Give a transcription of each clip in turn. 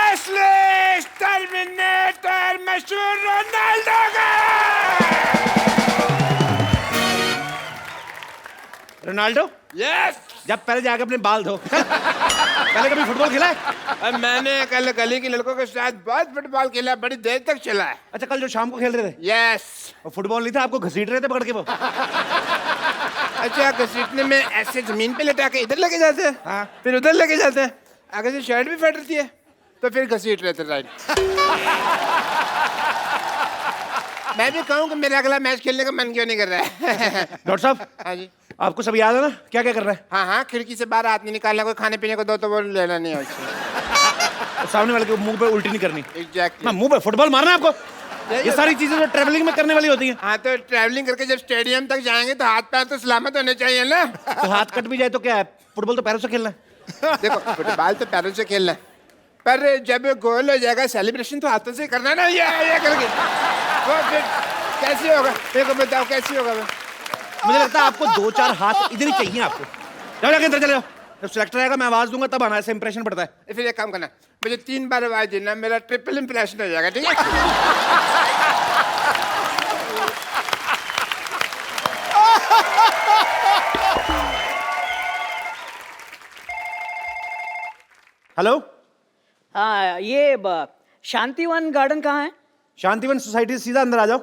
Wrestling terminator मशहूर Ronaldo का। Ronaldo yes. जब पहले जाके अपने बाल धो। पहले कभी फुटबॉल खेला है? मैंने कल गली के लड़कों के साथ बहुत फुटबॉल खेला, बड़ी देर तक चला है। अच्छा, कल जो शाम को खेल रहे थे? यस। और फुटबॉल नहीं था, आपको घसीट रहे थे पकड़ के वो? अच्छा, घसीटने में ऐसे जमीन पे लेटा के इधर लेके जाते हैं, हाँ। फिर उधर लेके जाते हैं, आगे से शर्ट भी फट रही है तो फिर घसीट रहे थे। राइट। मैं भी कहूँ कि मेरा अगला मैच खेलने का मन क्यों नहीं कर रहा है। डॉक्टर साहब। हाँ जी। आपको सब याद है ना क्या क्या कर रहा है? हाँ हाँ, खिड़की से बाहर हाथ नहीं निकालना, कोई खाने पीने को दो तो वो लेना नहीं है उससे। सामने वाले के मुंह पे उल्टी नहीं करनी। एग्जैक्टली। मुंह पे फुटबॉल मारना है आपको। ये सारी चीजें तो ट्रैवलिंग में करने वाली होती हैं। हाँ, तो ट्रैवलिंग करके जब स्टेडियम तक जाएंगे तो हाथ पैर तो सलामत होने चाहिए ना। तो हाथ कट भी जाए तो क्या है, फुटबॉल तो पैरों से खेलना है। देखो, फुटबॉल तो पैरों से खेलना है, पर जब गोल हो जाएगा सेलिब्रेशन तो हाथों से करना ना, ये करके वो फिर कैसे होगा? देखो बताओ कैसे होगा? मुझे लगता है आपको 2-4 हाथ इधर ही चाहिए आपको। जाओ जाके अंदर चले जाओ, जब सिलेक्टर आएगा मैं आवाज दूंगा तब आना, ऐसे इंप्रेशन पड़ता है। फिर एक काम करना, मुझे 3 बार आवाज देना, मेरा ट्रिपल इंप्रेशन हो जाएगा, ठीक है? हेलो। हाँ, ये शांतिवन गार्डन कहाँ है? शांतिवन सोसाइटी से सीधा अंदर आ जाओ।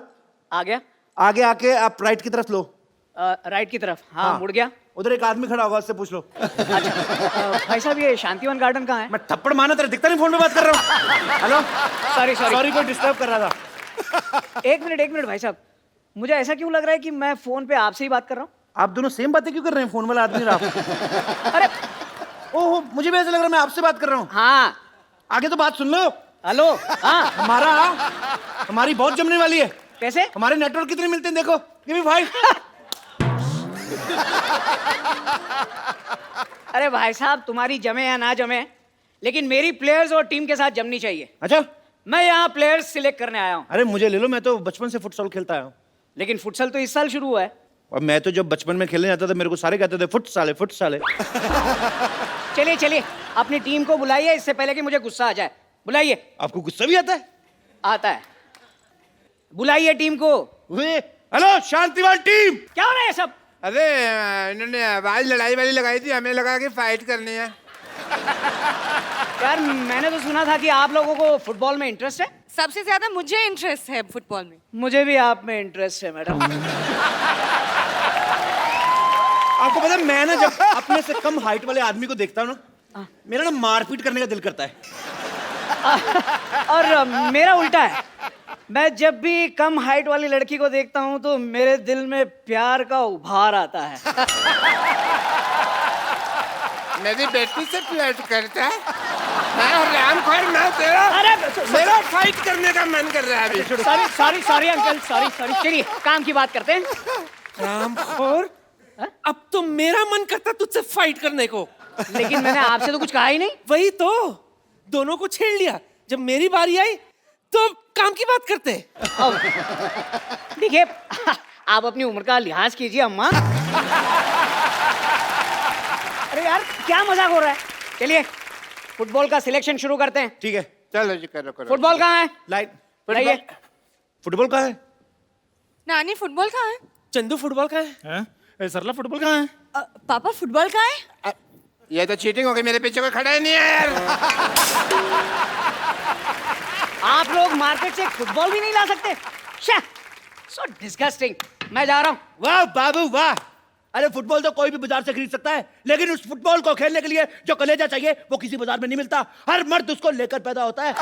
आ गया। आगे आके आप राइट की तरफ लो। राइट की तरफ। हाँ, मुड़ गया। उधर एक आदमी खड़ा होगा, उससे पूछ लो। भाई साहब, ये शांतिवन गार्डन कहाँ है? मैं थप्पड़ मारना तेरे दिखता नहीं, फोन पे बात कर रहा हूँ। हेलो। सॉरी सॉरी, कोई डिस्टर्ब कर रहा था। एक मिनट भाई साहब, मुझे ऐसा क्यों लग रहा है कि मैं फोन पे आपसे ही बात कर रहा हूँ? आप दोनों सेम बातें क्यों कर रहे हैं, फोन वाला आदमी और आप? अरे ओहो, मुझे भी ऐसा लग रहा है मैं आपसे बात कर रहा हूँ। हाँ। आगे तो बात सुन लो। हेलो। हाँ। हमारी बहुत जमने वाली है। कैसे? हमारे नेटवर्क कितने मिलते हैं देखो, ये भी भाई। अरे भाई साहब, तुम्हारी जमे या ना जमे, लेकिन मेरी प्लेयर्स और टीम के साथ जमनी चाहिए। अच्छा, मैं यहाँ प्लेयर्स सिलेक्ट करने आया हूँ। अरे मुझे ले लो, मैं तो बचपन से फुटसॉल खेलता आया हूँ। लेकिन फुटसल तो इस साल शुरू हुआ है। और मैं तो जब बचपन में खेलने जाता था मेरे को सारे कहते थे फुट साले फुट साले। चलिए अपनी टीम को बुलाइए, इससे पहले कि मुझे गुस्सा आ जाए। बुलाइए। आपको गुस्सा भी आता है? आता है। बुलाइए टीम को। Hello Shantivan team. क्या हो रहा है सब? अरे इन्होंने आवाज लड़ाई वाली लगाई थी, हमें लगा कि फाइट करनी है। यार, मैंने तो सुना था कि आप लोगों को फुटबॉल में इंटरेस्ट है। सबसे ज्यादा मुझे इंटरेस्ट है फुटबॉल में। मुझे भी आप में इंटरेस्ट है मैडम। आपको पता है, मैं ना जब अपने से कम हाइट वाले आदमी को देखता हूँ ना, मेरा ना मारपीट करने का दिल करता है। और मेरा उल्टा है, मैं जब भी कम हाइट वाली लड़की को देखता हूँ तो मेरे दिल में प्यार का उभार आता है। मेरी बेटी से फ्लर्ट करता है? मैं रामखोर, मैं तेरा। अरे मेरा फाइट करने का मन कर रहा है अभी। Sorry uncle, sorry. चलिए काम की बात करते हैं। रामखोर, अब तो मेरा मन करता तुझसे फाइट करने को। लेकिन मैंने आपसे तो कुछ कहा ही नहीं। वही तो, दोनों को छेड़ लिया। जब मेरी बारी आई तो काम की बात करते। देखिए, आप अपनी उम्र का लिहाज कीजिए अम्मा। अरे यार, क्या मजाक हो रहा है? चलिए फुटबॉल का सिलेक्शन शुरू करते हैं। ठीक है, चलो जी, करो। फुटबॉल कहाँ है? लाइट। लाइए। फुटबॉल कहाँ है? नानी फुटबॉल कहाँ है? चंदू फुटबॉल का है? सरला फुटबॉल कहाँ है? पापा फुटबॉल कहाँ है? ये तो चीटिंग हो गई, मेरे पीछे कोई खड़ा ही नहीं है यार। आप लोग मार्केट से फुटबॉल भी नहीं ला सकते? So disgusting. मैं जा रहा हूँ। वाह बाबू वाह। अरे फुटबॉल तो कोई भी बाजार से खरीद सकता है, लेकिन उस फुटबॉल को खेलने के लिए जो कलेजा चाहिए वो किसी बाजार में नहीं मिलता। हर मर्द उसको लेकर पैदा होता है।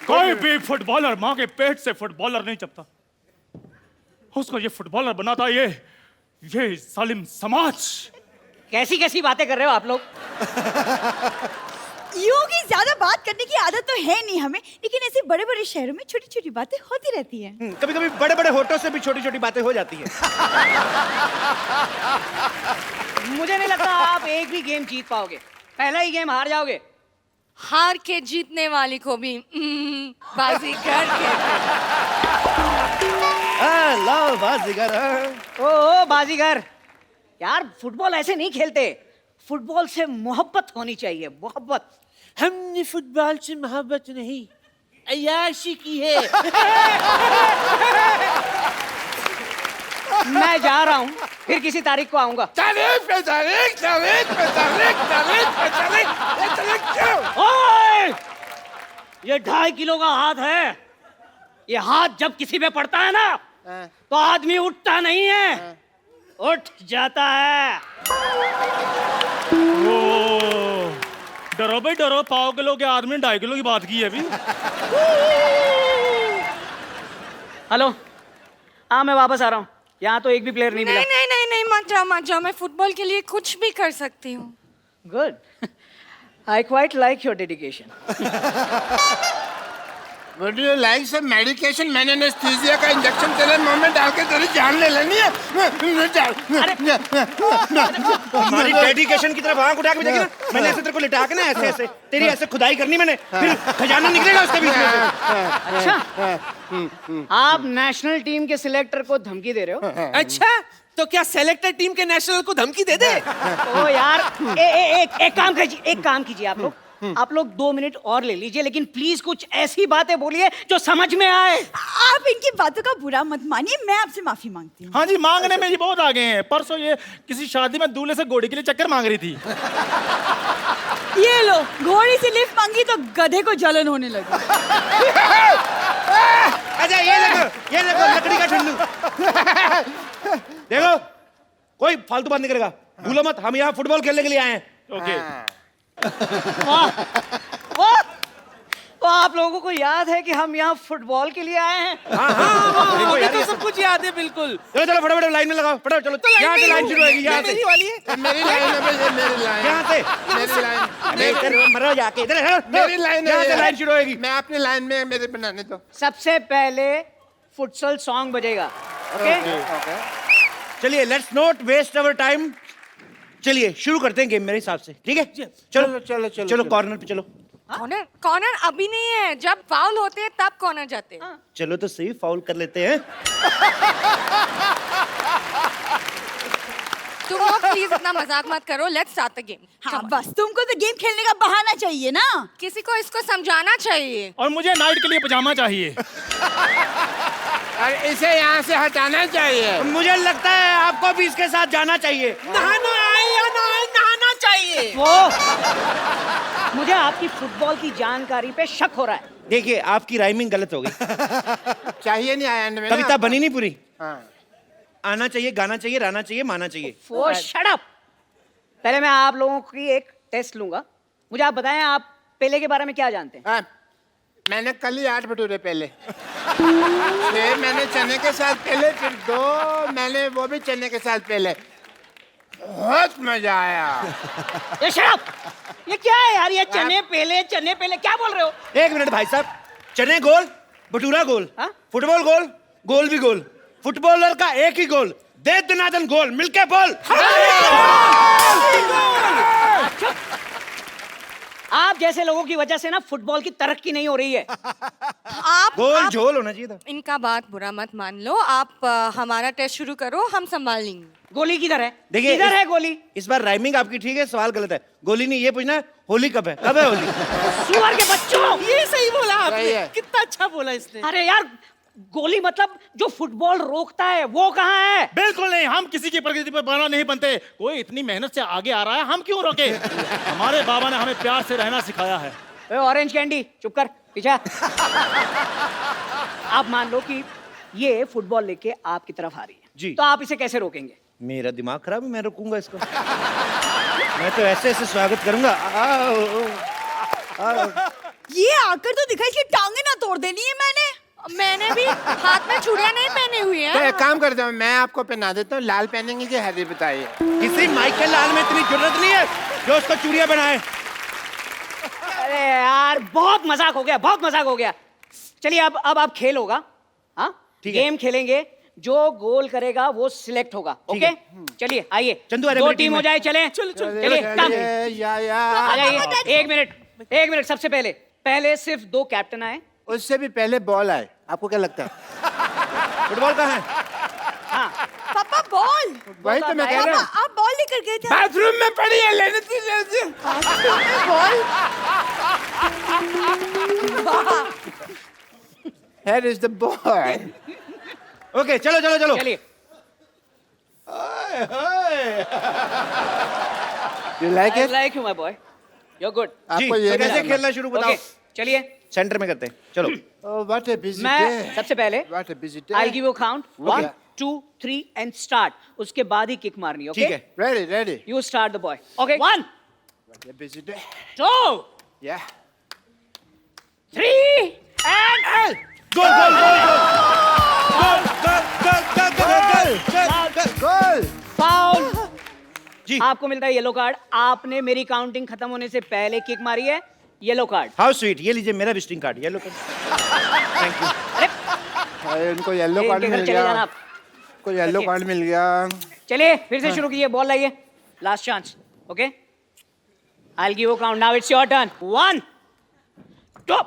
कोई भी फुटबॉलर माँ के पेट से फुटबॉलर नहीं जपता, उसको ये फुटबॉलर बनाता ये जालिम समाज। कैसी कैसी बातें कर रहे हो आप लोग? योगी, ज्यादा बात करने की आदत तो है नहीं हमें, लेकिन ऐसे बड़े बड़े शहरों में छोटी छोटी बातें होती रहती हैं। कभी कभी बड़े बड़े होठों से भी छोटी छोटी बातें हो जाती हैं। मुझे नहीं लगता आप एक भी गेम जीत पाओगे, पहला ही गेम हार जाओगे। हार के जीतने वाली को भी बाजीगर कहते हैं। लो बाजीगर। ओ बाजीगर, यार फुटबॉल ऐसे नहीं खेलते, फुटबॉल से मोहब्बत होनी चाहिए, मोहब्बत। हमने फुटबॉल से मोहब्बत नहीं, अय्याशी की है। मैं जा रहा हूँ, फिर किसी तारीख को आऊंगा। तारीख पे तारीख, तारीख पे तारीख, तारीख पे तारीख, ये तारीख क्यों? ओए! ये 2.5 किलो का हाथ है, ये हाथ जब किसी पे पड़ता है ना तो आदमी उठता नहीं है, उठ जाता है। ओ, डरो भाई डरो, 1.5 किलो के आदमी ने 2.5 किलो की बात की है अभी। हेलो, हाँ मैं वापस आ रहा हूँ, यहाँ तो एक भी प्लेयर नहीं मिला। नहीं नहीं नहीं नहीं, मत जाओ, मैं फुटबॉल के लिए कुछ भी कर सकती हूँ। Good, I quite like your dedication. Would you like some medication? मैंने एनेस्थीसिया का इंजेक्शन तेरे मुंह में डाल के तेरी जान ले लेनी है। हमारी डेडिकेशन की तरफ आंख उठा के देखी ना, मैंने ऐसे तेरे को लिटा के ना ऐसे ऐसे तेरी ऐसे खुदाई करनी मैंने, फिर खजाना निकलेगा उसके बीच में से। अच्छा, आप नेशनल टीम के सिलेक्टर को धमकी दे रहे हो? अच्छा, तो क्या सेलेक्टेड टीम के नेशनल को धमकी दे दे? ओ यार, एक काम कीजिए आप लोग 2 मिनट और ले लीजिए, लेकिन प्लीज कुछ ऐसी बातें बोलिए जो समझ में आए। आप इनकी बातों का बुरा मत मानिए, मैं आपसे माफी मांगती हूँ। हाँ जी, मांगने में ये बहुत आगे हैं। परसों ये किसी शादी में दूल्हे से घोड़े के लिए चक्कर मांग रही थी। ये लो, घोड़ी से लिफ्ट मांगी तो गधे को जलन होने लगी। अच्छा ये देखो लकड़ी का ठंडू। देखो, कोई फालतू बात नहीं करेगा, भूलो मत, हम यहाँ फुटबॉल खेलने के लिए आए हैं। ओके। तो आप लोगों को याद है कि हम यहाँ फुटबॉल के लिए आए हैं? मुझे तो सब कुछ याद है बिल्कुल। चलो चलो फटाफट लाइन में लगाओ, फटाफट चलो, यहाँ से लाइन शुरू होगी, यहाँ से मेरी वाली है। मेरी लाइन है भाई, ये मेरी लाइन। यहाँ से मेरी लाइन। मरो जाके इधर, मेरी लाइन है यहाँ से ये। लाइन शुरू होगी। मैं अपनी लाइन में मेरे बनाने दो। सबसे पहले फुटसल सॉन्ग बजेगा, ओके? चलिए, let's not waste our time, चलिए शुरू करते हैं गेम मेरे हिसाब से, ठीक है? चलो कॉर्नर पे चलो। कॉर्नर अभी नहीं है, जब फाउल होते हैं तब कॉर्नर जाते हैं। चलो तो सही, फाउल कर लेते हैं। तुम लोग प्लीज इतना मजाक मत करो, लेट्स स्टार्ट द गेम। हाँ बस, तुमको तो गेम खेलने का बहाना चाहिए ना। किसी को इसको समझाना चाहिए। और मुझे नाइट के लिए पजामा चाहिए। और इसे यहाँ से हटाना चाहिए। मुझे लगता है आपको भी इसके साथ जाना चाहिए। नहाना चाहिए। वो मुझे आपकी फुटबॉल की जानकारी पे शक हो रहा है। देखिए, आपकी राइमिंग गलत हो गई, चाहिए नहीं आया एंड में ना कविता आपको? बनी नहीं पूरी। हाँ। आना चाहिए, गाना चाहिए, रहना चाहिए, माना चाहिए। वो शट अप। पहले मैं आप लोगों की एक टेस्ट लूंगा। मुझे आप बताएं, आप पेले के बारे में क्या जानते हैं? हाँ, मैंने कल ही 8 भटूरे पहले 6 मैंने चने के साथ पहले, फिर 2 मैंने वो भी चने के साथ पहले। बहुत मजा आया। ये शट अप! ये क्या है यार, ये चने पेले क्या बोल रहे हो? 1 मिनट भाई साहब, चने गोल, भटूरा गोल, हाँ? फुटबॉल फुटबॉल गोल, गोल भी गोल, फुटबॉलर का एक ही गोल, दे दनादन गोल, मिलके बोल। आप जैसे लोगों की वजह से ना फुटबॉल की तरक्की नहीं हो रही है। गोल झोल होना चाहिए था। इनका बात बुरा मत मान लो, आप हमारा टेस्ट शुरू करो, हम संभाल लेंगे। गोली किधर है? देखिए, किधर है गोली? इस बार राइमिंग आपकी ठीक है, सवाल गलत है। गोली नहीं, ये पूछना है होली कब है, कब है होली? सुअर के बच्चों! ये सही बोला सही आपने, है। कितना अच्छा बोला इसने। अरे यार, गोली मतलब जो फुटबॉल रोकता है वो कहाँ है? बिल्कुल नहीं, हम किसी की प्रकृति पर बना नहीं बनते। कोई इतनी मेहनत से आगे आ रहा है, हम क्यों रोके? हमारे बाबा ने हमें प्यार से रहना सिखाया है। ऑरेंज कैंडी, चुप कर, पीछे। आप मान लो कि ये फुटबॉल लेके आपकी तरफ आ रही है जी। तो आप इसे कैसे रोकेंगे? मेरा दिमाग खराब है, मैं रोकूंगा इसको। मैं तो ऐसे ऐसे स्वागत करूंगा। ये आकर तो दिखा, इसकी टांगे ना तोड़ देनी है मैंने भी हाथ में चूड़ियां नहीं पहनी हुई तो है। एक काम करता हूँ, मैं आपको पहना देता हूँ। लाल पहनेंगे कि हरी बताइए। किसी माइकल लाल में इतनी जरूरत नहीं है जो उसको चूड़ियां बनाए। अरे यार, बहुत मजाक हो गया, बहुत मजाक हो गया। चलिए अब आप खेल होगा, हाँ? ठीक है। गेम खेलेंगे, जो गोल करेगा वो सिलेक्ट होगा, ठीक ओके? है। चलिए आइए, चंदू, अरे 2 मेरी टीम टीम हो है। जाए, चले चलिए, कम आ जाइए। 1 मिनट सबसे पहले सिर्फ 2 कैप्टन आए। उससे भी पहले बॉल आए। आपको क्या लगता है? फुटबॉल कहाँ है? हाँ, पापा बॉल वही तो मैं कह रहा हूँ। आप बॉल लेकर गए थे। बाथरूम में पड़ी है, लेने थी। Ball. Here is the boy. Okay चलो चलो चलो। चलिए You like I it? like you my boy. You're good. जी आपको ये तो कैसे नहीं खेलना शुरू बताओ। Okay, चलिए सेंटर में करते हैं चलो। Oh, what a busy मैं day. सबसे पहले What a busy day. I'll give you a count. 1, Okay. 2, 3 and start. उसके बाद ही किक मारनी है, okay? ठीक है। Ready, ready. You start the boy. Okay. 1, What a busy day. 2, Yeah. 3 and goal goal goal goal goal Goal. Foul. जी आपको मिलता है येलो कार्ड। आपने मेरी काउंटिंग खत्म होने से पहले किक मारी है, येलो कार्ड। How sweet. ये लीजिए मेरा visiting card yellow card. Thank you. अरे उनको येलो कार्ड इनके घर मिल चले गया। जाना आप। को येलो कार्ड मिल गया। चलिए फिर से शुरू कीजिए, बॉल लाइए, last chance. Okay, I will give you count. Now it's your turn. 1, 2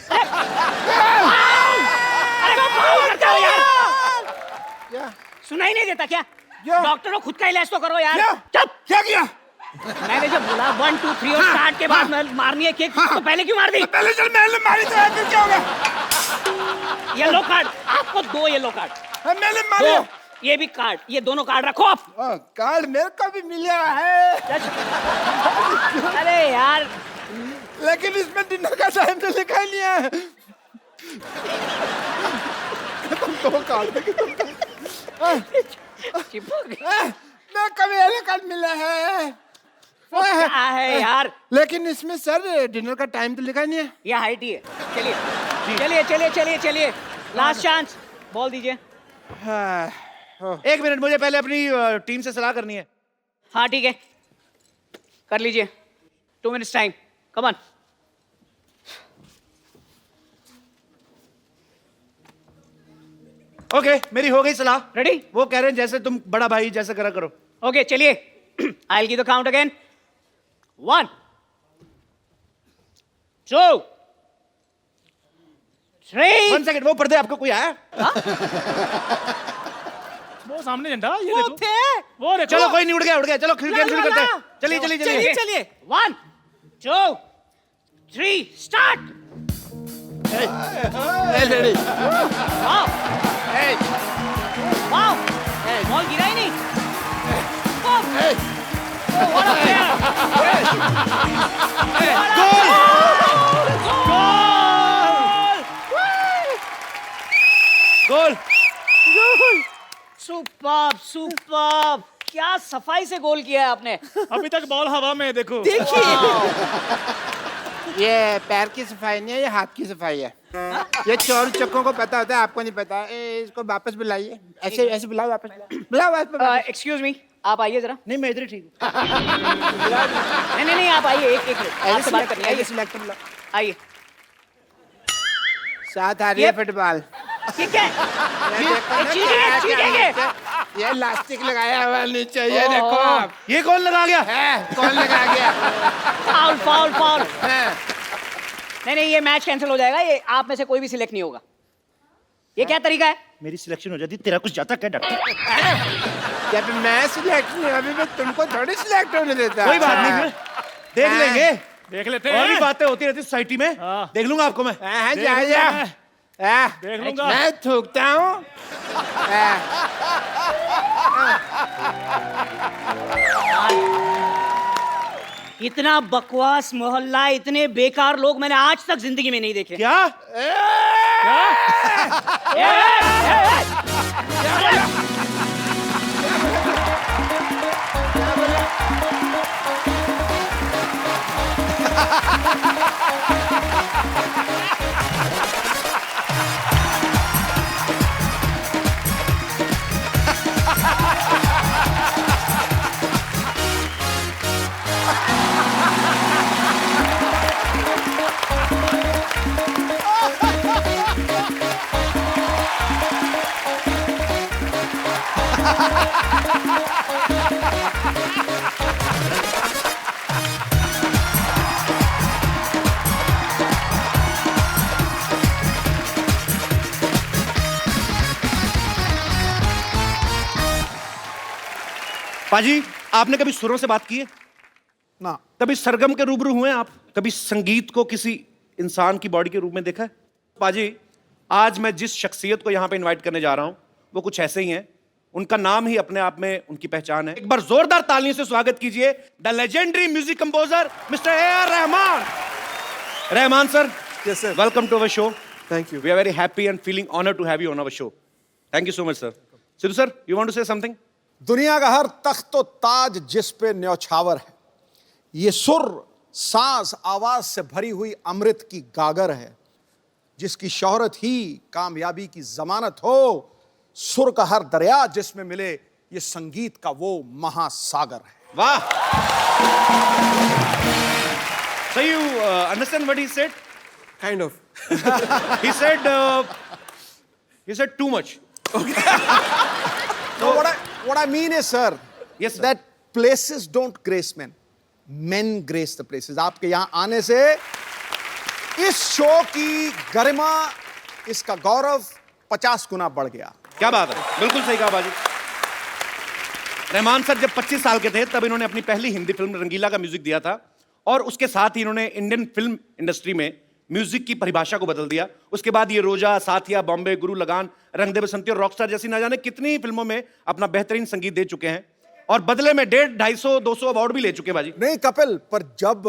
अरे वो फाउल करते हो यार, क्या सुनाई नहीं देता क्या? क्या? डॉक्टर हो, खुद का इलाज तो करो यार। क्या? चुप। क्या किया? मैंने जब बोला 1, 2, 3 और स्टार्ट के बाद मारनी है किक, तो पहले क्यों मार दी? पहले चल मैंने मारी तो फिर क्या होगा? येलो कार्ड, आपको 2 येलो कार्ड। मैंने मारी। 2, ये भी कार्ड, ये दोनों कार्ड रखो आप। कार्ड मेरे को भी मिला है, अरे यार लेकिन इसमें डिनर का टाइम तो लिखा ही नहीं है। तुम दो कार्ड चिपक मैं कभी येलो कार्ड मिला है। क्या है यार, लेकिन इसमें सर डिनर का टाइम तो लिखा नहीं है। ये हाइट ही है। चलिए चलिए चलिए चलिए चलिए, लास्ट चांस, बॉल दीजिए। एक मिनट, मुझे पहले अपनी टीम से सलाह करनी है। हाँ ठीक है, कर लीजिए। 2 minutes time, come on. Okay मेरी हो गई सलाह। रेडी? वो कह रहे हैं जैसे तुम बड़ा भाई जैसे करा करो। ओके चलिए, I will give the count again. 1, 2, 3 1 second, वो पर्दे आपको कोई आया? वो सामने झंडा, ये देखो। वो देखो। चलो कोई नहीं, उड़ गया। चलो खेल गेम शुरू करते हैं। चलिए चलिए चलिए चलिए 1, 2, 3 start. Ready. Wow wow, ball गिरा ही नहीं। What a player! Goal. Superb superb, क्या सफाई से गोल किया है आपने। अभी तक बॉल हवा में है, देखो। ये पैर की सफाई नहीं है, ये हाथ की सफाई है। ये चोर चक्कों को पता होता है, आपको नहीं पता। इसको वापस बुलाइए, ऐसे ऐसे बुलाओ, वापस बुलाओ वापस। एक्सक्यूज मी, आप आइए जरा। नहीं मैं इधर ही ठीक हूँ। नहीं आप आइए, एक मिनट आपसे बात करनी है। आइए सिलेक्टर बुलाओ। आइए। साथ आ रही है फुटबॉल। ठीक है, ये इलास्टिक लगाया हुआ नीचे, ये देखो आप। ये कौन लगा गया? है कौन लगा गया? Foul foul foul. है। नहीं ये मैच कैंसिल हो जाएगा, ये आप में से कोई भी सिलेक्ट नहीं होगा। ये क्या तरीका है? मेरी सिलेक्शन हो जाती, तेरा कुछ जाता क्या डॉक्टर? जब मैं सिलेक्ट नहीं, अभी मैं तुमको थोड़ी सिलेक्ट होने देता। कोई बात नहीं, फिर देख लेंगे। देख लेते और भी हैं। बातें होती रहती सोसाइटी में। हाँ। देख लूंगा आपको मैं। जा देख लूंगा। मैं थूकता हूँ। इतना बकवास मोहल्ला, इतने बेकार लोग मैंने आज तक जिंदगी में नहीं देखे। क्या? पाजी, आपने कभी सुरों से बात की है? ना। कभी सरगम के रूबरू हुए हैं आप? कभी संगीत को किसी इंसान की बॉडी के रूप में देखा है? पाजी, आज मैं जिस शख्सियत को यहां पे इनवाइट करने जा रहा हूं वो कुछ ऐसे ही हैं। उनका नाम ही अपने आप में उनकी पहचान है। एक बार जोरदार तालियों से स्वागत कीजिए the legendary music composer mister A.R. Rahman. Rahman sir, Yes, sir. Welcome to our show. Thank you. We are very happy and feeling honored to have you on our show. Thank you so much, sir. Sidhu sir, you want to say something? दुनिया का हर तख्त व ताज जिस पे न्यौछावर है, ये सुर सांस आवाज से भरी हुई अमृत की गागर है, जिसकी शोहरत ही कामयाबी की जमानत हो। सुर का हर दरिया जिसमें मिले, ये संगीत का वो महासागर है। वाह! So you understand what he said? Kind of. He said too much. No, what I mean is, sir, Yes, sir. that places don't grace men. Men grace the places. आपके यहाँ आने से इस शो की गरिमा, इसका गौरव 50 गुना बढ़ गया। क्या बात है, बिल्कुल सही कहा बाजी। रहमान सर जब 25 साल के थे तब इन्होंने अपनी पहली हिंदी फिल्म रंगीला का म्यूजिक दिया था और उसके साथ ही इन्होंने इंडियन फिल्म इंडस्ट्री में म्यूजिक की परिभाषा को बदल दिया। उसके बाद ये रोजा, साथिया, बॉम्बे, गुरु लगान, रंग दे बसंती और रॉकस्टार जैसी ना जाने कितनी ही फिल्मों में अपना बेहतरीन संगीत दे चुके हैं और बदले में 150, 250, 200 अवार्ड भी ले चुके बाजी। नहीं कपिल, पर जब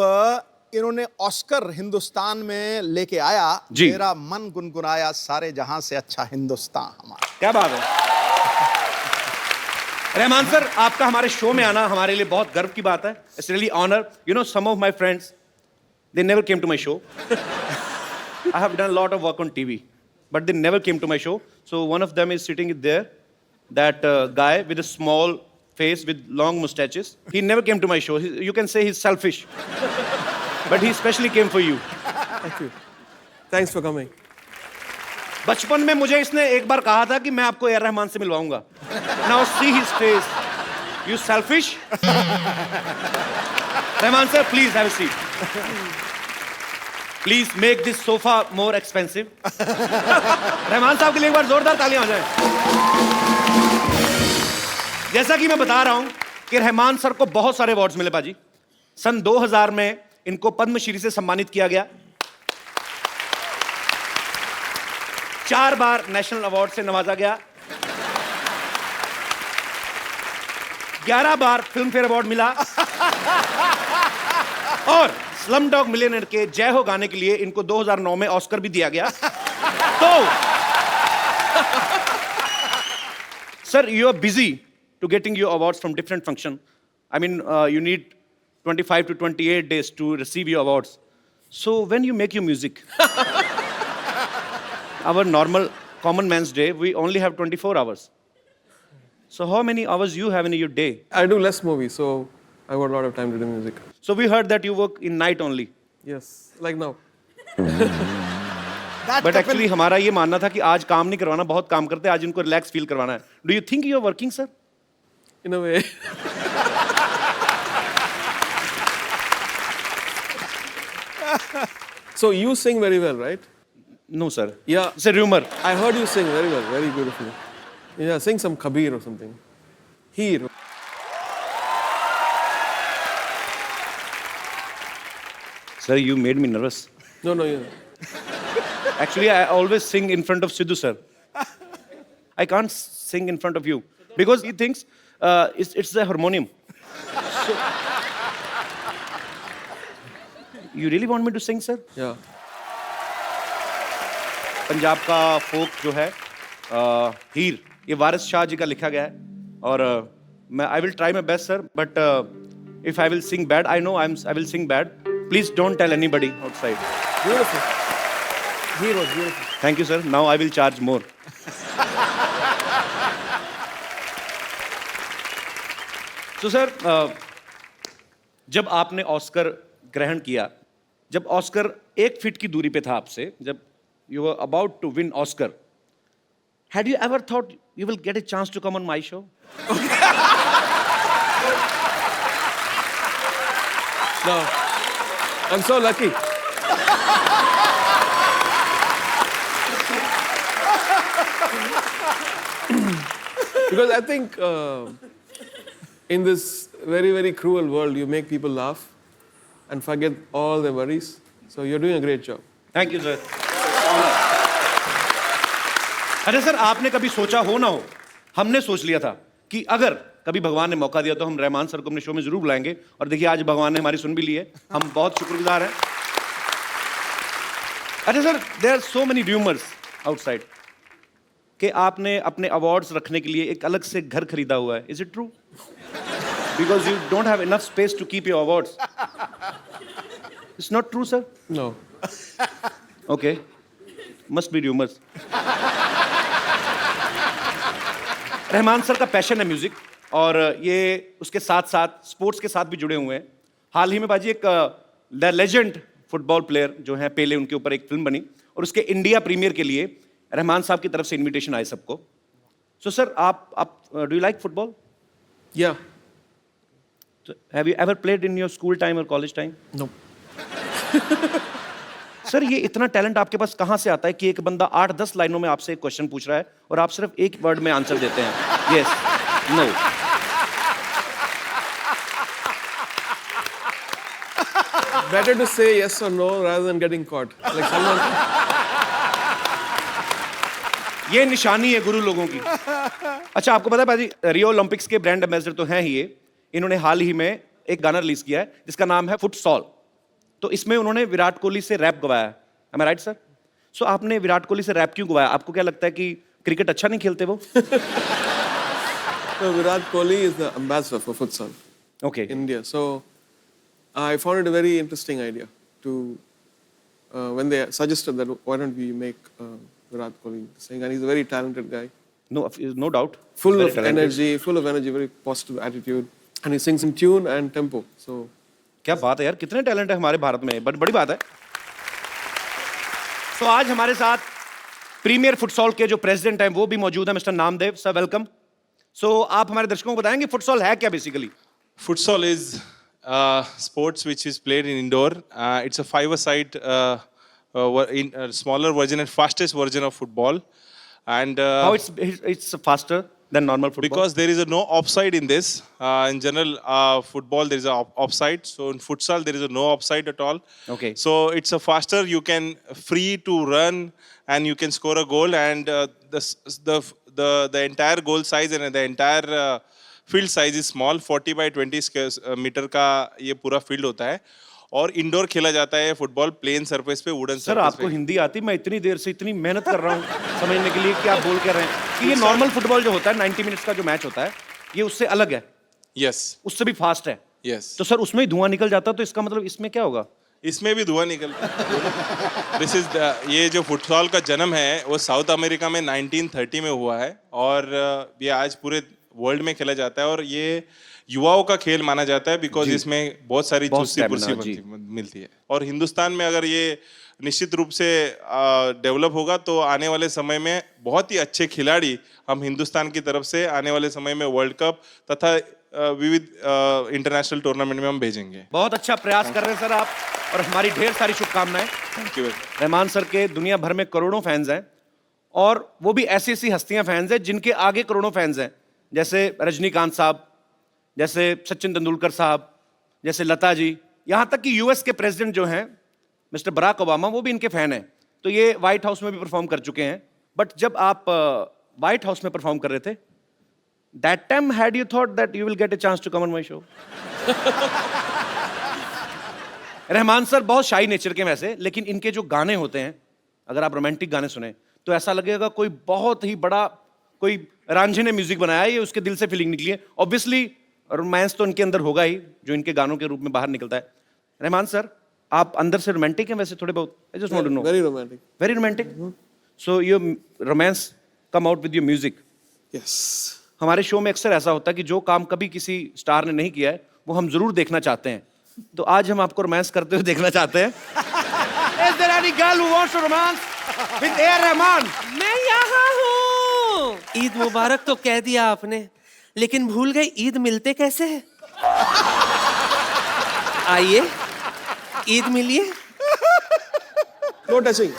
इन्होंने ऑस्कर हिंदुस्तान में लेके आया, जी। मेरा मन गुनगुनाया, सारे जहां से अच्छा हिंदुस्तान हमारा। क्या बात है रहमान सर, आपका हमारे शो में आना हमारे लिए बहुत गर्व की बात है। It's really honour. You know, some of my friends they never came to my show. I have done a lot of work on TV, but they never came to my show. So one of them is sitting there, that guy with a small face with long mustaches. He never came to my show. You can say he's selfish, but he specially came for you. Thank you. Thanks for coming. बचपन में मुझे इसने एक बार कहा था कि मैं आपको A.R. रहमान से मिलवाऊंगा। Now see his face. You selfish? Rahman sir, please have a seat. Please make this sofa more expensive. Rahman साहब के लिए एक बार जोरदार तालियां हो जाएं। जैसा कि मैं बता रहा हूं कि रहमान सर को बहुत सारे अवार्ड्स मिले बाजी। सन 2000 में इनको पद्मश्री से सम्मानित किया गया। 4 बार नेशनल अवार्ड से नवाजा गया। 11 बार फिल्म फेयर अवार्ड मिला और स्लम डॉग मिलियनेयर के जय हो गाने के लिए इनको 2009 में ऑस्कर भी दिया गया। तो sir, you are busy to getting your awards from different function. I mean you need 25 to 28 days to receive your awards. So when you make your music, our normal common man's day, we only have 24 hours. So how many hours you have in your day? I do less movies, so I got a lot of time to do music. So we heard that you work in night only. Yes, like now. But actually हमारा ये मानना था कि आज काम नहीं करवाना, बहुत काम करते हैं, आज इनको रिलैक्स फील करवाना है। Do you think you are working, sir? In a way. So you sing very well, right? No, sir. Yeah. It's a rumor. I heard you sing very well, very beautifully. Yeah, sing some Kabir or something. Heer. Sir, you made me nervous. No, no, you. Actually, I always sing in front of Sidhu, sir. I can't sing in front of you because he thinks it's the harmonium. So, you really want me to sing, sir? Yeah. Punjab का फोक जो है हीर, ये वारिस शाह जी का लिखा गया है और मैं I will try my best sir, but if I will sing bad, I know I will sing bad, please don't tell anybody outside. Beautiful. Heer was beautiful. Thank you sir, now I will charge more. तो sir, जब आपने Oscar ग्रहण किया, जब Oscar 1 feet की दूरी पे था आपसे, जब you were about to win Oscar, had you ever thought you will get a chance to come on my show? No. I'm so lucky. Because I think in this very, very cruel world, you make people laugh and forget all their worries. So you're doing a great job. Thank you sir. अरे sir, आपने कभी सोचा हो ना हो, हमने सोच लिया था कि अगर कभी भगवान ने मौका दिया तो हम रहमान सर को अपने शो में जरूर बुलाएंगे, और देखिए आज भगवान ने हमारी सुन भी ली है, हम बहुत शुक्रगुजार हैं। अरे sir, there are so many rumours outside कि आपने अपने अवार्ड्स रखने के लिए एक अलग से घर खरीदा हुआ है। Is it true? Because you don't have enough space to keep your awards. It's not true sir? No. Okay, must be rumours. Rahman sir का पैशन है म्यूजिक, और ये उसके साथ साथ स्पोर्ट्स के साथ भी जुड़े हुए हैं। हाल ही में बाजी एक द लेजेंड फुटबॉल प्लेयर जो हैं पेले, उनके ऊपर एक फिल्म बनी, और उसके इंडिया प्रीमियर के लिए रहमान साहब की तरफ से इनविटेशन आए सबको। सो सर, आप do you like football? Yeah. Have you ever played in your school time और कॉलेज टाइम? No. सर, ये इतना टैलेंट आपके पास कहाँ से आता है कि एक बंदा 8-10 लाइनों में आपसे एक क्वेश्चन पूछ रहा है और आप सिर्फ एक वर्ड में आंसर देते हैं, yes, no? Better to say yes or no rather than getting caught. Like someone. ये निशानी है गुरु लोगों की। अच्छा, आपको पता है भाजी, रियो ओलंपिक्स के ब्रांड एम्बेसडर तो हैं ही ये। इन्होंने हाल ही में एक गाना रिलीज किया है जिसका नाम है फुटसॉल। तो इसमें उन्होंने विराट कोहली से रैप गवाया। एम आई राइट सर? सो आपने विराट कोहली से रैप क्यों गवाया? आपको क्या लगता है कि क्रिकेट अच्छा नहीं खेलते वो? So Virat Kohli is the ambassador for futsal okay, in India. So I found it a very interesting idea to when they suggested that why don't we make Virat Kohli sing, and he's a very talented guy, no doubt, full of energy, very positive attitude, and he sings in tune and tempo. So क्या बात है यार, कितने talent है हमारे भारत में, बड़ी बात है। तो आज हमारे साथ प्रीमियर फुटसॉल के जो प्रेसिडेंट हैं वो भी मौजूद है, मिस्टर नामदेव सर, वेलकम। सो आप हमारे दर्शकों को बताएंगे फुटसॉल है क्या basically? Futsal is sports which is played in indoor. It's a five-a-side smaller version and fastest version of football. And How it's faster than normal football? because there is no offside in this. In general, football there is a offside. So in futsal there is no offside at all. Okay. So it's a faster. You can free to run and you can score a goal. And the entire goal size and the entire field size is small. 40 by 20 square meter का ये पूरा field होता है। और indoor खेला जाता है football plane surface पे, वुडन सर, सरफेस आपको पे। हिंदी आती? मैं इतनी देर से इतनी मेहनत कर रहा हूँ समझने के लिए कि आप बोल कर रहे हैं कि ये नॉर्मल फुटबॉल जो होता है 90 मिनट्स का जो मैच होता है ये उससे अलग है, यस उससे भी फास्ट है। यस। तो सर उसमें ही धुआं निकल जाता, तो इसका मतलब इसमें क्या होगा? इसमें भी धुआं निकलता है। दिस इज ये जो फुटबॉल का जन्म है वो साउथ अमेरिका में 1930 में हुआ है, और ये आज पूरे वर्ल्ड में खेला जाता है, और ये युवाओं का खेल माना जाता है बिकॉज इसमें बहुत सारी चुस्ती पुर्सी मिलती है। और हिंदुस्तान में अगर ये निश्चित रूप से डेवलप होगा तो आने वाले समय में बहुत ही अच्छे खिलाड़ी हम हिंदुस्तान की तरफ से आने वाले समय में वर्ल्ड कप तथा विविध इंटरनेशनल टूर्नामेंट में हम भेजेंगे। बहुत अच्छा प्रयास कर रहे हैं सर आप, और हमारी ढेर सारी शुभकामनाएं। Thank you. रहमान सर के दुनिया भर में करोड़ों फैंस हैं, और वो भी ऐसी ऐसी हस्तियां फैंस हैं जिनके आगे करोड़ों फैंस हैं, जैसे रजनीकांत साहब, जैसे सचिन तेंदुलकर साहब, जैसे लता जी, यहाँ तक कि यूएस के प्रेसिडेंट जो हैं मिस्टर बराक ओबामा, वो भी इनके फैन हैं। तो ये व्हाइट हाउस में भी परफॉर्म कर चुके हैं। बट जब आप व्हाइट हाउस में परफॉर्म कर रहे थे, that time had you thought that you will get a chance to come on my show? Rahman sir बहुत शाई नेचर के वैसे, लेकिन इनके जो गाने होते हैं, अगर आप रोमांटिक गाने सुने तो ऐसा लगेगा कोई बहुत ही बड़ा कोई रांझे ने म्यूजिक बनाया है, ये उसके दिल से फीलिंग निकली है। ऑब्वियसली रोमांस तो इनके अंदर होगा ही, जो इनके गानों के रूप में बाहर निकलता है। रहमान सर, आप अंदर से रोमांटिक हैं वैसे थोड़े बहुत? I just want to know. very romantic. Very romantic. So your romance come out with your music. Yes. हमारे शो में अक्सर ऐसा होता है कि जो काम कभी किसी स्टार ने नहीं किया है वो हम जरूर देखना चाहते हैं, तो आज हम आपको रोमांस करते हुए देखना चाहते हैं। Is there any girl who wants to romance with A.R. Rahman? मैं यहाँ हूँ। ईद मुबारक तो कह दिया आपने, लेकिन भूल गए ईद मिलते कैसे हैं? आइए ईद मिलिए। No touching.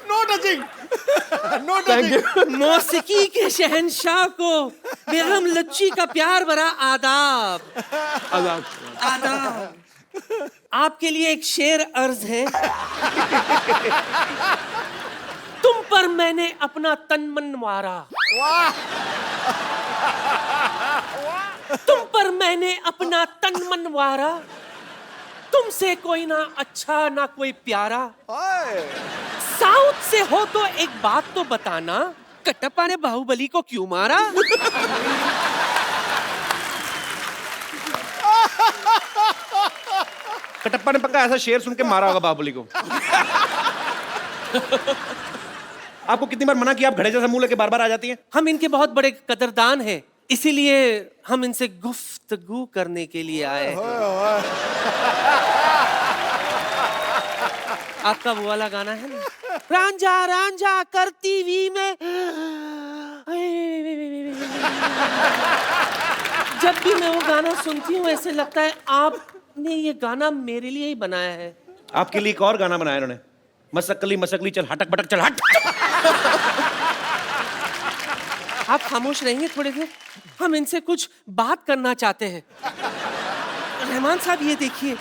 No touching. मौसीकी के शहंशाह को बेगम लच्ची का प्यार भरा आदाब। आदाब। आदाब। आपके लिए एक शेर अर्ज है। तुम पर मैंने अपना तन मन मारा, तुम पर मैंने अपना तन मन मारा, तुमसे कोई ना अच्छा ना कोई प्यारा। साउथ से हो तो एक बात तो बताना, कटप्पा ने बाहुबली को क्यों मारा? कटप्पा ने पक्का ऐसा शेर सुन के मारा होगा बाहुबली को। आपको कितनी बार मना किया, आप घड़े जैसा मुंह लेके बार बार आ जाती हैं? हम इनके बहुत बड़े कदरदान हैं, इसीलिए हम इनसे गुफ्तगू करने के लिए आए हैं। आपका वो वाला गाना है ना, रांझा रांझा करती वी में, जब भी मैं वो गाना सुनती हूँ ऐसे लगता है आपने ये गाना मेरे लिए ही बनाया है। आपके लिए एक और गाना बनाया इन्होंने, मसकली मसकली चल हटक बटक चल हट। आप खामोश रहेंगे थोड़ी देर, हम इनसे कुछ बात करना चाहते हैं। रहमान साहब ये देखिए,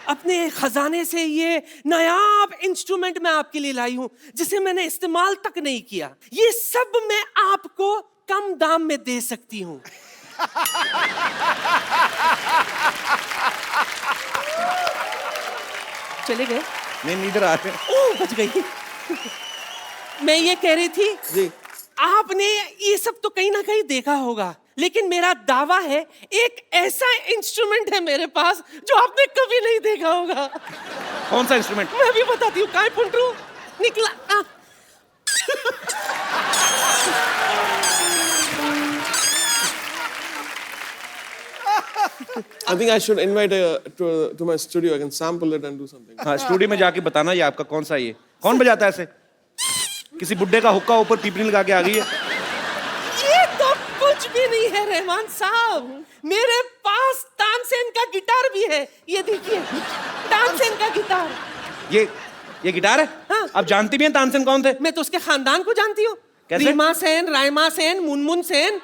अपने खजाने से ये नायाब इंस्ट्रूमेंट मैं आपके लिए लाई हूं, जिसे मैंने इस्तेमाल तक नहीं किया। ये सब मैं आपको कम दाम में दे सकती हूं। चले गए? नहीं, इधर आ रहे। ओह, बच गई। मैं ये कह रही थी जी, आपने ये सब तो कहीं ना कहीं देखा होगा, लेकिन मेरा दावा है एक ऐसा इंस्ट्रूमेंट है मेरे पास जो आपने कभी नहीं देखा होगा। कौन सा इंस्ट्रूमेंट? मैं भी बताती हूँ। काय पुंटरू निकला। I think I should invite to my studio. I can sample it and do something. हाँ, स्टूडियो में जाके बताना ये आपका कौन सा ये। कौन बजाता है ऐसे? किसी बुड्ढे का हुक्का ऊपर पीपनी लगा के आ गई है। ये तो कुछ भी नहीं है रहमान साहब, मेरे पास तानसेन का गिटार भी है। ये देखिए, तानसेन का गिटार। ये गिटार है? हाँ। आप जानती भी हैं तानसेन कौन थे? मैं तो उसके खानदान को जानती हूँ। कैसे? रीमा सेन, रायमा सेन, मुनमुन सेन।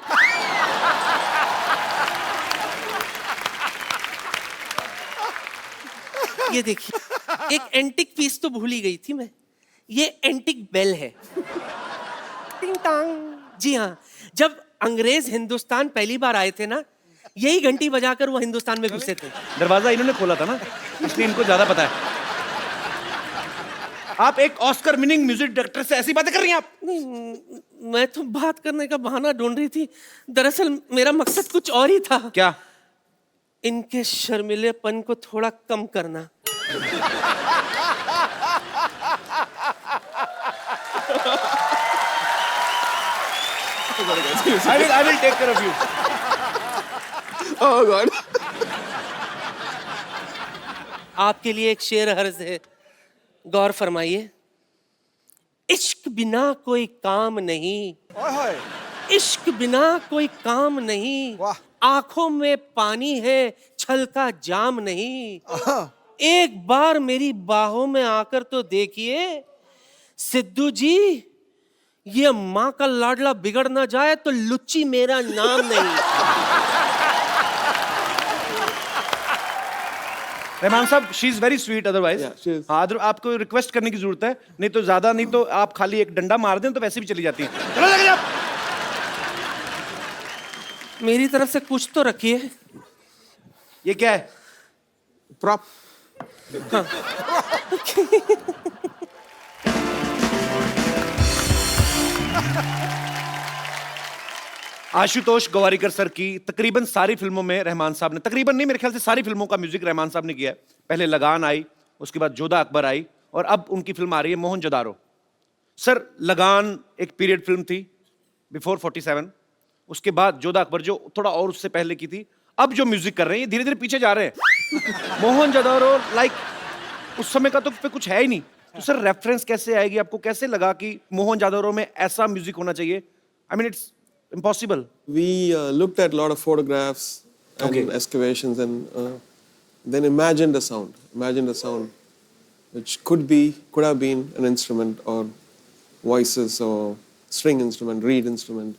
ये देखिए, एक एंटिक पीस तो भूल ही गई थी मैं। ये एंटिक बेल है। टिंग टांग। जी हाँ, जब अंग्रेज हिंदुस्तान पहली बार आए थे ना, यही घंटी बजाकर वो हिंदुस्तान में घुसे थे। दरवाजा इन्होंने खोला था ना, इसलिए इनको ज्यादा पता है। आप एक ऑस्कर विनिंग म्यूजिक डायरेक्टर से ऐसी बातें कर रही हैं आप? नहीं, मैं तो बात करने का बहाना ढूंढ रही थी। दरअसल मेरा मकसद कुछ और ही था। क्या? इनके शर्मिलेपन को थोड़ा कम करना। I will take care of you. Oh God. आपके लिए एक शेर अर्ज है, गौर फरमाइए। इश्क बिना कोई काम नहीं, इश्क बिना कोई काम नहीं, वाह। आंखों में पानी है, छल का जाम नहीं। एक बार मेरी बाहों में आकर तो देखिए सिद्धू जी, ये माँ का लाडला बिगड़ ना जाए तो लुच्ची मेरा नाम नहीं। रहमान साहब, she is very sweet otherwise. Yeah, she is. हाँ, आपको रिक्वेस्ट करने की जरूरत है, नहीं तो ज्यादा नहीं तो आप खाली एक डंडा मार दें तो वैसे भी चली जाती हैं। चलो लगे आप। मेरी तरफ से कुछ तो रखिए। ये क्या है? Prop. आशुतोष गोवारिकर सर की तकरीबन सारी फिल्मों में रहमान साहब ने, तकरीबन नहीं मेरे ख्याल से सारी फिल्मों का म्यूजिक रहमान साहब ने किया है। पहले लगान आई, उसके बाद जोधा अकबर आई, और अब उनकी फिल्म आ रही है मोहनजोदारो। सर, लगान एक पीरियड फिल्म थी बिफोर 47, उसके बाद जोधा अकबर जो थोड़ा और उससे पहले की थी। अब जो म्यूजिक कर रहे हैं ये धीरे धीरे पीछे जा रहे हैं। मोहनजोदारो लाइक उस समय का तो फिर कुछ है ही नहीं। तो सर रेफरेंस कैसे आएगी? आपको कैसे लगा कि मोहनजोदारो में ऐसा म्यूजिक होना चाहिए? I mean it's impossible. We looked at a lot of photographs and Okay. excavations, and then imagined a sound which could have been an instrument or voices or string instrument, reed instrument.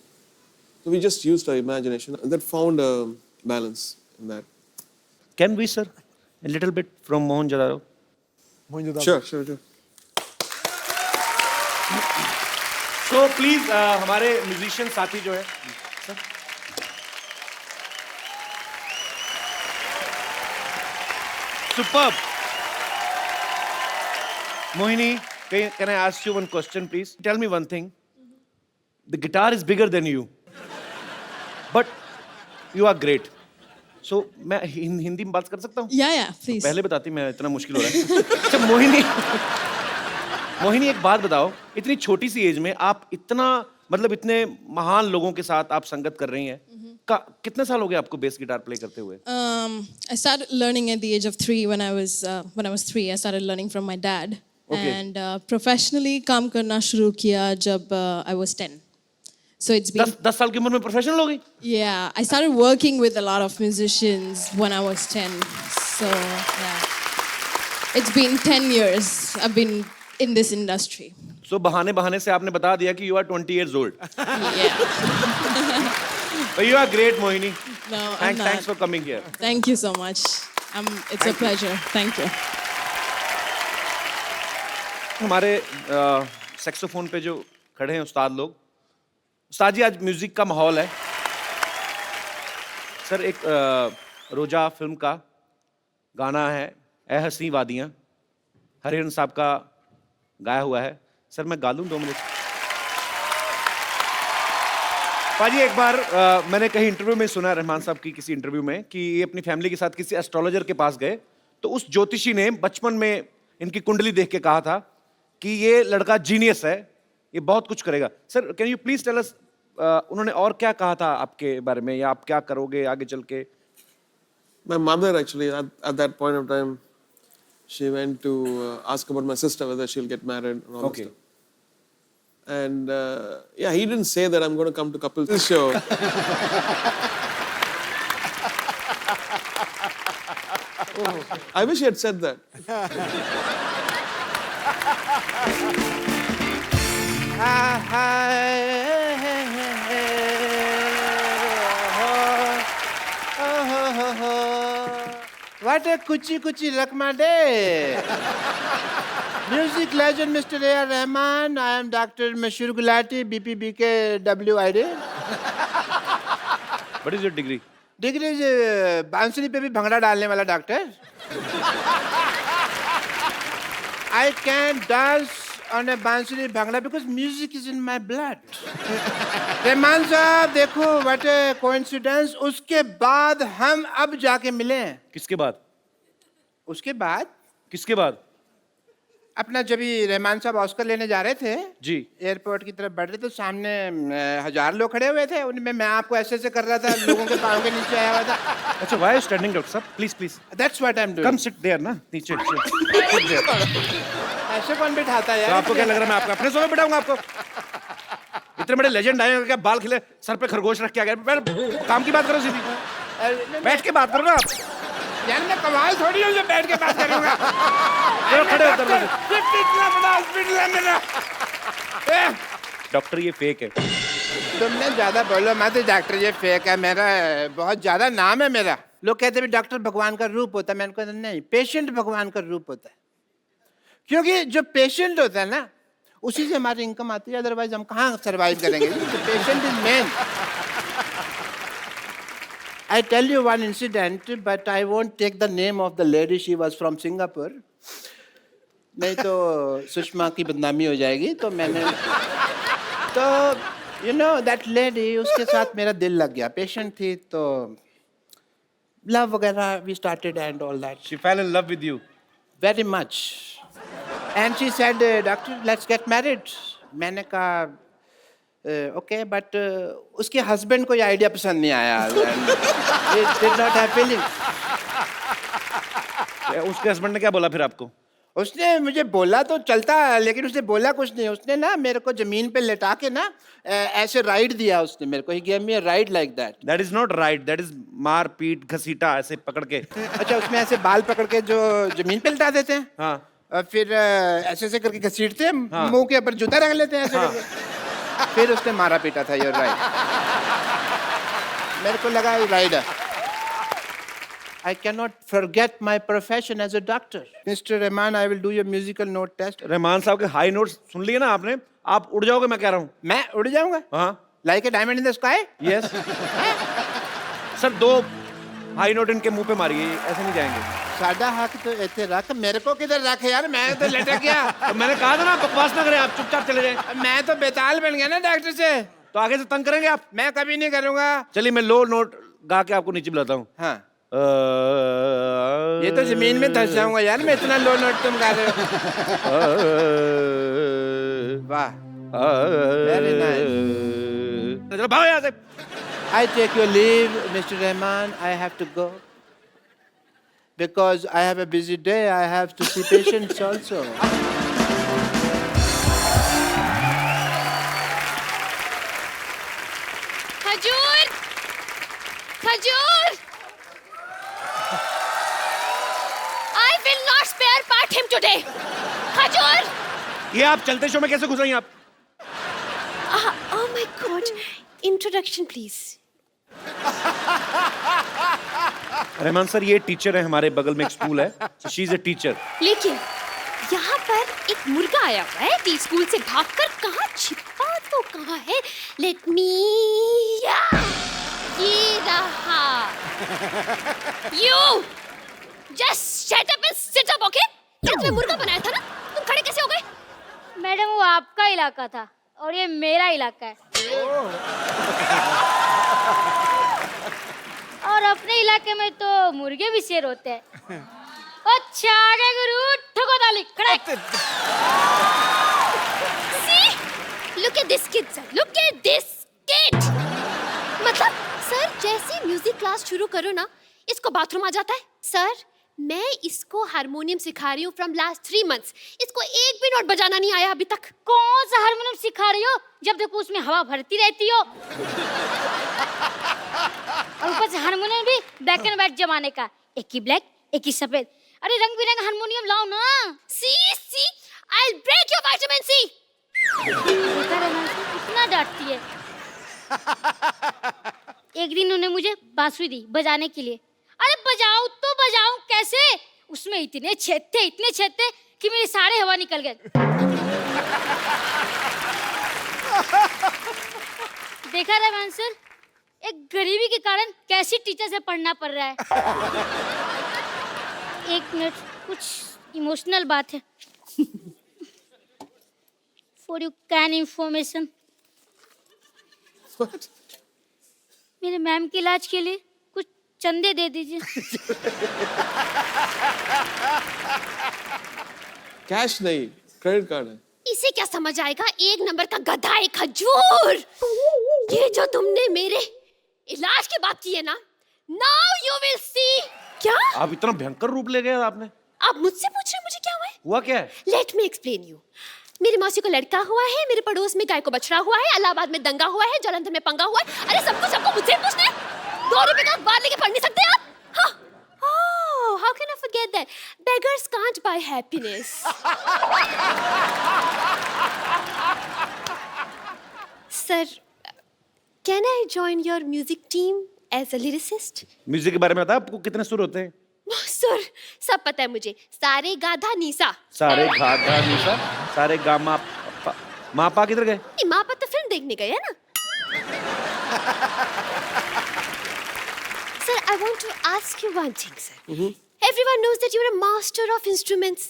So we just used our imagination and that found a balance in that. Can we, sir? A little bit from Mohenjo-daro. Sure. So please, हमारे musician साथी जो है, superb. Mohini, can I ask you one question, please? Tell me one thing. The guitar is bigger than you, but you are great. So मैं हिंदी में बात कर सकता हूँ? Yeah, please. पहले बताती, मैं इतना मुश्किल हो रहा है। अच्छा मोहिनी एक बात बताओ, इतनी छोटी सी एज में आप इतना मतलब इतने महान लोगों के साथ आप संगत कर रही हैं, कितने साल हो गए आपको बेस गिटार प्ले करते हुए? I started learning at the age of 3 when I was 3. I started learning from my dad. Okay. And professionally काम करना शुरू किया जब I was 10. So it's been 10 साल की उम्र में प्रोफेशनल हो गई? Yeah, I started working with a lot of musicians when I was 10. So yeah, it's been 10 years I've been in this industry. So बहाने से आपने बता दिया कि you are 20 years old. Yeah. But you are great, Mohini. No, I'm not. Thanks for coming here. Thank you so much. It's a pleasure. Thank you. हमारे saxophone पे जो खड़े हैं उस्ताद लोग, उस्ताद जी आज म्यूजिक का माहौल है। सर एक रोजा फिल्म का गाना है ए हसी वादियाँ, हरिहरन साहब का गाया हुआ है। सर मैं गा लूँ 2 मिनट? पाजी एक बार मैंने कहीं इंटरव्यू में सुना, रहमान साहब की किसी इंटरव्यू में, कि ये अपनी फैमिली के साथ किसी एस्ट्रोलॉजर के पास गए तो उस ज्योतिषी ने बचपन में इनकी कुंडली देख के कहा था कि ये लड़का जीनियस है, ये बहुत कुछ करेगा। Sir can you please tell us उन्होंने और क्या कहा था आपके बारे में, या आप क्या करोगे आगे चल के? My mother actually at that point of time, she went to ask about my sister whether she'll get married and all that stuff. And yeah, he didn't say that I'm going to come to couples show. I wish he had said that. What a kuchi rakma day. Music legend Mr. A.R. Rahman. I am Dr. Mashur Gulati, BPBK WID. What is your degree? Degree is बांसुरी पे भी भंगड़ा डालने वाला doctor. I can dance on a बांसुरी bhangra because music is in my blood. Rahman साहब देखो, what a coincidence. उसके बाद हम अब जाके मिले. किसके बाद? उसके बाद? किसके बाद? अपना जब भी रहमान साहब ऑस्कर लेने जा रहे थे जी, एयरपोर्ट की तरफ बढ़ रहे तो सामने 1000 लोग खड़े हुए थे, उनमें मैं आपको ऐसे कर रहा था, लोगों के पाँव के नीचे आया हुआ था। अच्छा, why are you standing, doctor साहब? Please That's what I'm doing. Come sit there ना, नीचे sit there. ऐसे कौन बिठाता है यार? तो आपको क्या लग रहा है मैं आपको अपने सोफे बिठाऊंगा आपको? इतने बड़े लेजेंड आए हैं, क्या बाल खिले, सर पे खरगोश रख के आ गए। काम की बात करो सीधी, बैठ के बात करो ना आप। यार मैं कमाल थोड़ी हूँ जो बैठ के बात करूंगा। खड़े होकर इतना बड़ा हॉस्पिटल है मेरा। डॉक्टर ये फेक है। तुमने ज्यादा बोलो मत डॉक्टर, ये फेक है, मेरा बहुत ज्यादा नाम है मेरा। लोग कहते हैं डॉक्टर भगवान का रूप होता है, मैंने कहा नहीं, पेशेंट भगवान का रूप होता है। क्योंकि जो पेशेंट होता है ना, उसी से हमारी इनकम आती है, अदरवाइज हम कहाँ सर्वाइव करेंगे? Patient is main. I tell you one incident, but I won't take the name of the lady. She was from Singapore. नहीं तो सुषमा की बदनामी हो जाएगी, तो मैंने तो you know that lady, उसके साथ मेरा दिल लग गया। पेशेंट थी तो love वगैरह we started and all that. She fell in love with you. Very much. And she said, doctor, let's get married. मैंने कहा okay, but उसके हस्बैंड को ये आइडिया पसंद नहीं आया। It did not have feelings. उसके हस्बैंड ने क्या बोला फिर आपको? उसने मुझे बोला तो चलता, लेकिन उसने बोला कुछ नहीं। उसने ना मेरे को जमीन पे लेटा के ना ऐसे राइड दिया उसने मेरे को। He gave me a ride like that. That is not right. That is मार पीट घसीटा ऐसे पकड़ के। अच्छा, उसमें ऐसे बाल पकड़ के जो जमीन पे लेटा देते हैं, हाँ, और फिर ऐसे करके घसीटते हैं, मुंह के ऊपर जूता रख लेते हैं ऐसे करके। फिर उसने मारा पीटा था, you're right. मेरे को लगा rider. I cannot forget my profession as a doctor. Mr. Rahman, I will do your musical note test. Rahman साहब के हाई नोट्स सुन लिए ना आपने? आप उड़ जाओगे, मैं कह रहा हूँ. मैं उड़ जाऊंगा? हाँ. Like a diamond in the sky? Yes. Sir 2 high note इनके मुंह पे मारिए, ऐसे नहीं जाएंगे. सादा हक तो ऐसे रख, मेरे को किधर रख यार, मैं तो लटक गया. तो मैंने कहा था ना बकवास ना करें, आप चुपचाप चले जाएं. मैं तो बेताल बन गया ना डॉक्टर से. तो आगे से तंग करेंगे आप? मैं कभी नहीं करूंगा. चलिए मैं लो नोट गा के आपको नीचे बुलाता हूँ. हाँ. ये तो जमीन में धस जाऊंगा यार, मैं इतना लो नोट तुम गा रहे हो. वाह. Very nice. चलो भागो यहाँ से. I take your leave, Mr. Rahman. I have to go. Because I have a busy day, I have to see patients also. खजूर, खजूर. I will not spare part him today. खजूर. ये आप चलते शो में कैसे घुस रही हैं आप? Oh my God. Introduction, please. Rahman sir ये टीचर है, हमारे बगल में एक स्कूल है. She is a teacher. लेकिन यहाँ पर एक मुर्गा आया हुआ है टी स्कूल से भागकर. कहाँ छिपा तो कहाँ है? Let me. ये रहा. You just shut up and sit up, okay? ये तुम्हें मुर्गा बनाया था ना? तुम खड़े कैसे हो गए? मैडम वो आपका इलाका था और ये मेरा इलाका है. और अपने इलाके में तो मुर्गे भी शेर होते हैं. अच्छा आगे गुरु ठोको ताली खड़े. See? Look at this kid, sir. Look at this kid. मतलब सर जैसे म्यूजिक क्लास शुरू करो ना, इसको बाथरूम आ जाता है. सर मैं इसको हारमोनियम सिखा रही हूँ फ्रॉम लास्ट 3 months. इसको एक भी नोट बजाना नहीं आया अभी तक. कौन सा हारमोनियम सिखा रही हो? जब देखो उसमें हवा भरती रहती हो. और ऊपर से हारमोनियम भी ब्लैक एंड व्हाइट जमाने का. एक ही ब्लैक एक ही सफेद. अरे रंग बिरंगा हारमोनियम लाओ ना. See, I'll break your vitamin C. इतना डांटती है. एक दिन उन्होंने मुझे बांसुरी दी बजाने के लिए. अरे बजाऊं तो बजाऊं कैसे? उसमें इतने छेद थे कि मेरी सारे हवा निकल गए. देखा रहमान सर, एक गरीबी के कारण कैसी टीचर से पढ़ना पड़ रहा है. एक मिनट, कुछ इमोशनल बात है. For you can information. मेरे मैम के इलाज के लिए कुछ चंदे दे दीजिए. कैश नहीं, क्रेडिट कार्ड है. इसे क्या समझ आएगा? 1 नंबर का गधा है खजूर. ये जो तुमने मेरे इलाज की बात की है ना, नाउ यू विल सी. क्या आप इतना भयंकर रूप ले गए आपने? आप मुझसे पूछ रहे हैं मुझे क्या हुआ है? हुआ क्या है? Let me explain you. मेरी मौसी को लड़का हुआ है, मेरे पड़ोस में गाय को बछड़ा हुआ है, इलाहाबाद में दंगा हुआ है, जालंधर में पंगा हुआ है. अरे सबको मुझसे पूछना है. 2 रुपए का अखबार लेके पढ़ नहीं सकते आप? हाँ. Oh, how can I forget that? Beggars can't buy happiness. Sir, can I join your music team as a lyricist? Music के बारे में बता, आपको कितने सुर होते हैं? सर सब पता है मुझे. सारे गाधा नीसा. सारे गाधा नीसा, सारे गामा मापा किधर गए? मापा तो फिल्म देखने गए हैं ना. Sir, I want to ask you one thing, sir. Everyone knows that you're a master of instruments.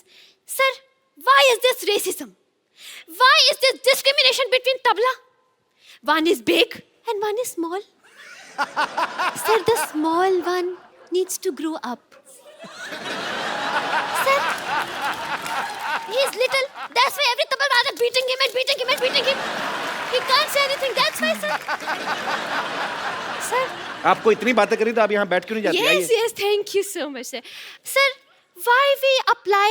Sir, why is this racism? Why is this discrimination between tabla? One is big and one is small. Sir, the small one needs to grow up. Sir, he's little. That's why every tabla is beating him and beating him and beating him. He can't say anything. That's why, sir. Sir. आपको इतनी बातें करी तो आप यहाँ बैठ क्यों नहीं जाती? Yes, thank you so much, sir. Sir, why we apply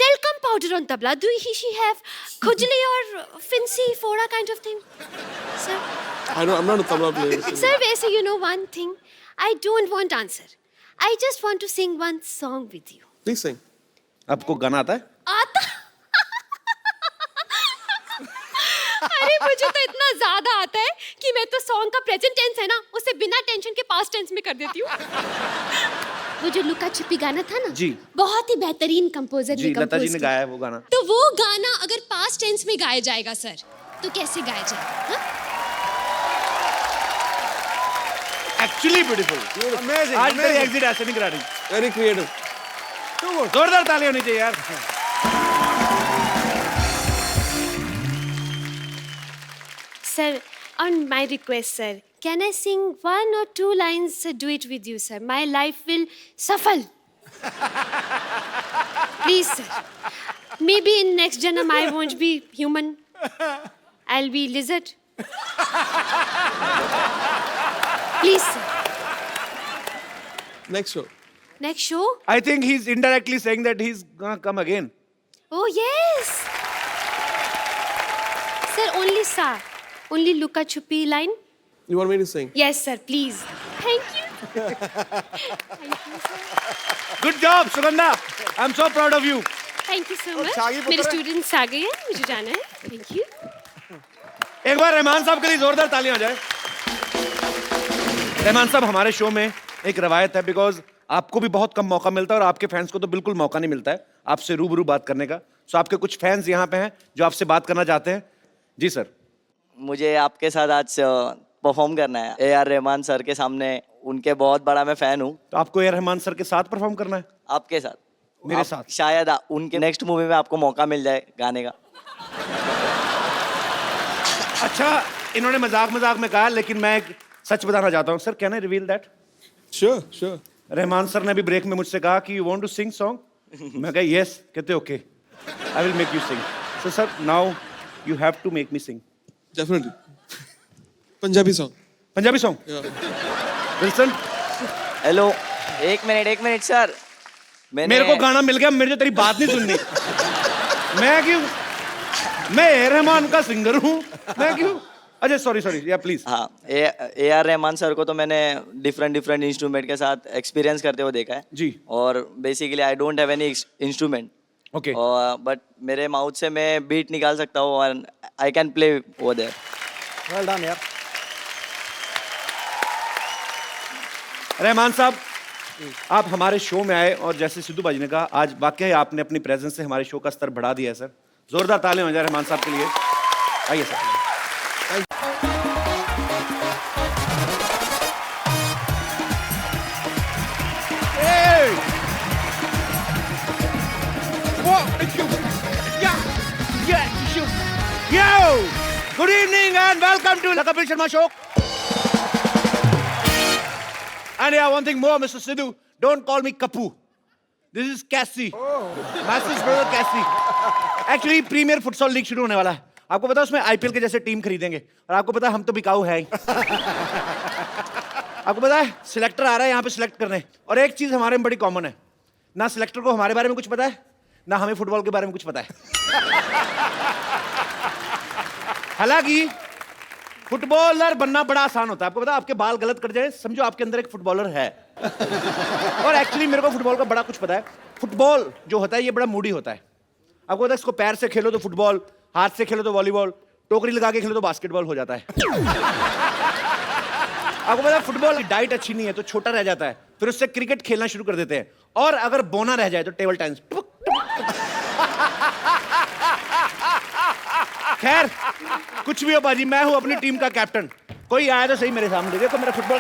talcum powder on tabla? Do she have khujli or fincy fora kind of thing? Sir? I'm not a tabla player. Sir, so you know one thing? I don't want answer. I just want to sing one song with you. Please sing. आपको गाना आता है? आता? I अरे मुझे तो इतना ज्यादा आता है कि मैं तो सॉन्ग का प्रेजेंट टेंस है ना उसे बिना टेंशन के पास्ट टेंस में कर देती हूँ। वो जो लुका छिपी गाना था ना जी, बहुत ही बेहतरीन कंपोजर जी, लता जी ने गाया है वो गाना। तो वो गाना अगर पास्ट टेंस में गाया जाएगा सर तो कैसे गाया जाएगा? एक्चुअली ब्यूटीफुल, Amazing, आज मेरी amazing. एग्जिट ऐसे नहीं करा रही। Very creative. जोरदार तालियां होनी चाहिए यार। Sir, on my request, sir, can I sing 1 or 2 lines duet with you, sir? My life will suffer. Please, sir. Maybe in next janam I won't be human. I'll be lizard. Please, sir. Next show. Next show? I think he's indirectly saying that he's gonna come again. Oh, yes. Sir, only sa. Only Luka Chupi line. You want me to sing? Yes, sir, please. Thank you. Good job, Sugandha. I'm so proud of you. Thank you so much. शागी पुत्र मेरे है। Students आ गए हैं, मुझे जाना है। Thank you. एक बार रहमान साहब के लिए जोरदार तालियां हो जाए। रहमान साहब, हमारे शो में एक रवायत है, बिकॉज आपको भी बहुत कम मौका मिलता है और आपके फैंस को तो बिल्कुल मौका नहीं मिलता है आपसे रूबरू बात करने का। सो आपके कुछ फैंस यहाँ पे हैं जो आपसे बात करना चाहते हैं। जी सर। मुझे आपके साथ आज परफॉर्म करना है AR रहमान सर के सामने। उनके बहुत बड़ा मैं फैन हूँ। तो आपको AR रहमान सर के साथ परफॉर्म करना है? आपके साथ, मेरे साथ शायद उनके नेक्स्ट मूवी में आपको मौका मिल जाए गाने का। अच्छा, इन्होंने मजाक में कहा, लेकिन मैं एक सच बताना चाहता हूँ। Sir, can I reveal that? Sure, sure. Rahman sir ने अभी ब्रेक में मुझसे कहा कि you want to sing song. मैं कहा यस। कहते okay, I will make you sing. So sir, now you have to make me sing. Definitely. Punjabi song. Punjabi song? Wilson. Hello, एक मिनट सर। मेरे को गाना मिल गया, मेरे को तेरी बात नहीं सुननी। मैं AR रहमान का सिंगर हूँ, मैं क्यों? अच्छा, सॉरी या प्लीज। हाँ, AR रहमान सर को तो मैंने डिफरेंट इंस्ट्रूमेंट के साथ एक्सपीरियंस करते हुए देखा है जी। और basically I don't have any instrument. Okay. But मेरे माउथ से मैं बीट निकाल सकता हूँ और I can play over there. Well done यार। रहमान साहब, आप हमारे शो में आए और जैसे सिद्धू बाजी ने कहा, आज वाकई आपने अपनी प्रेजेंस से हमारे शो का स्तर बढ़ा दिया है सर। जोरदार तालियां हो जाए रहमान साहब के लिए। आइए sir. Good evening and welcome to the Kapil Sharma Show. And yeah, one thing more, Mr. Sidhu, don't call me Kapu. This is Cassie. Master's brother Cassie. Actually, premier futsal league शुरू होने वाला है। आपको पता है उसमें IPL के जैसे टीम खरीदेंगे और आपको पता है हम तो बिकाऊ है ही। आपको पता है सिलेक्टर आ रहा है यहाँ पे सिलेक्ट करने, और एक चीज हमारे में बड़ी कॉमन है, ना सिलेक्टर को हमारे बारे में कुछ पता है, ना हमें फुटबॉल के बारे में कुछ पता है। हालांकि फुटबॉलर बनना बड़ा आसान होता है। आपको पता है आपके बाल गलत कट जाए, समझो आपके अंदर एक फुटबॉलर है। और एक्चुअली मेरे को फुटबॉल का बड़ा कुछ पता है। फुटबॉल जो होता है ये बड़ा मूडी होता है। आपको पता है इसको पैर से खेलो तो फुटबॉल, हाथ से खेलो तो वॉलीबॉल, टोकरी लगा के खेलो तो बास्केटबॉल हो जाता है। आपको पता है फुटबॉल की डाइट अच्छी नहीं है तो छोटा रह जाता है, फिर उससे क्रिकेट खेलना शुरू कर देते हैं, और अगर बोना रह जाए तो टेबल टेनिस। खैर कुछ भी हो बाजी, मैं हूं अपनी टीम का कैप्टन। कोई आया तो सही मेरे सामने, देखो मेरा फुटबॉल